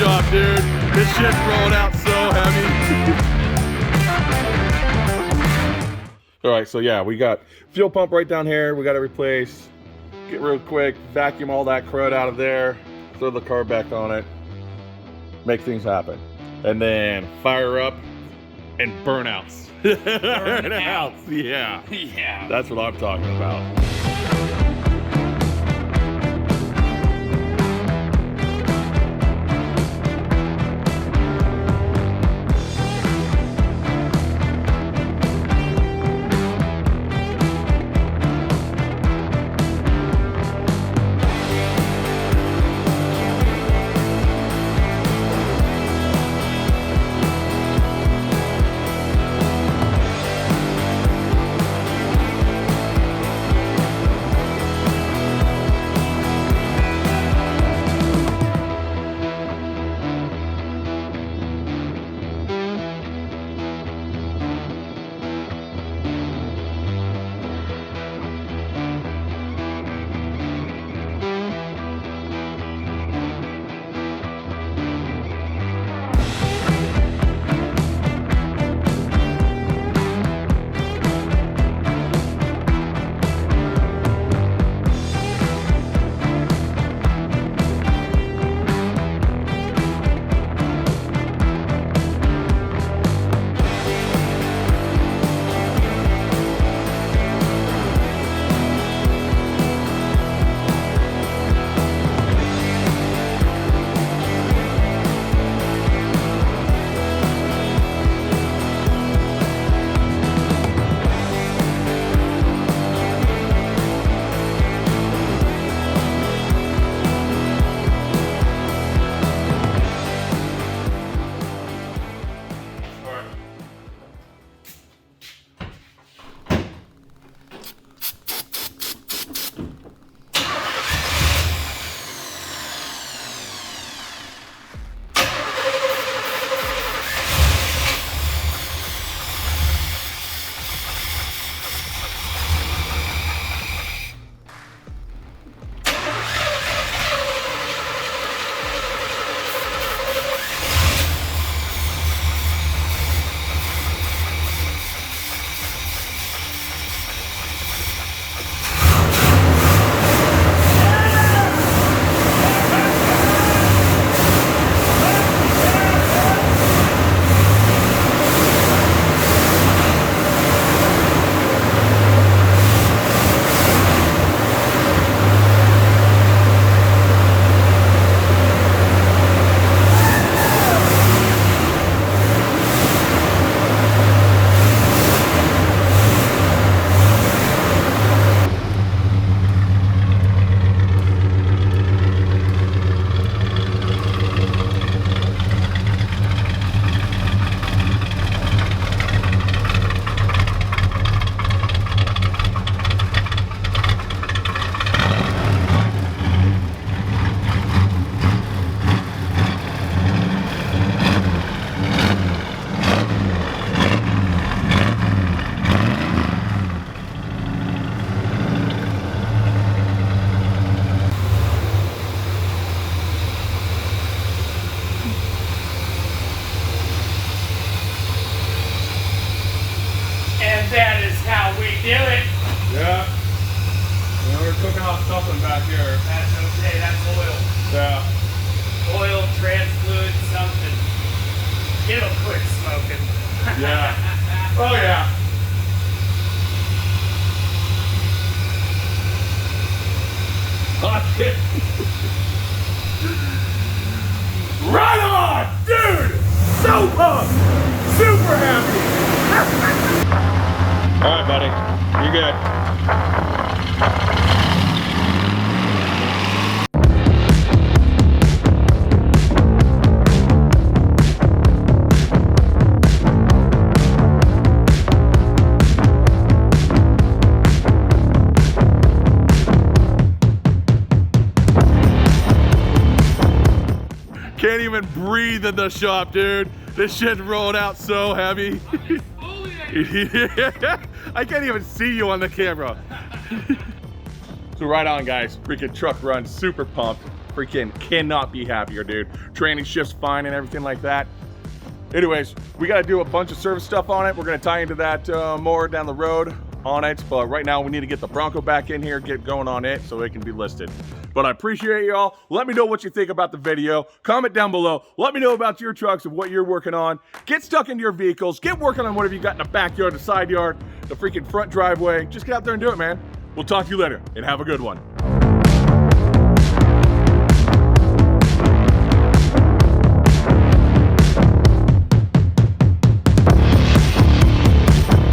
shop, dude. This shit's rolling out so heavy. All right, so yeah, we got fuel pump right down here. We got to replace. Get real quick, vacuum all that crud out of there, throw the carb back on it, make things happen. And then fire up and burnouts. Burnouts, yeah. Yeah. That's what I'm talking about. That is how we do it. Yeah. Well, we're cooking off something back here. That's okay, that's oil. Yeah. Oil, trans fluid, something. It'll quit smoking. Yeah. Oh yeah. Hot shit. Right on! Dude! So pumped! Super happy! Alright, buddy. You good. Can't even breathe in the shop, dude. This shit's rolling out so heavy. I can't even see you on the camera. So right on, guys. Freaking truck run, super pumped. freaking cannot be happier, dude. Training shift's fine and everything like that. Anyways, we got to do a bunch of service stuff on it. We're going to tie into that more down the road on it. But right now we need to get the Bronco back in here, get going on it so it can be listed. But I appreciate y'all. Let me know what you think about the video. Comment down below. Let me know about your trucks and what you're working on. Get stuck into your vehicles. Get working on whatever you got in the backyard, the side yard, the freaking front driveway. Just get out there and do it, man. We'll talk to you later and have a good one.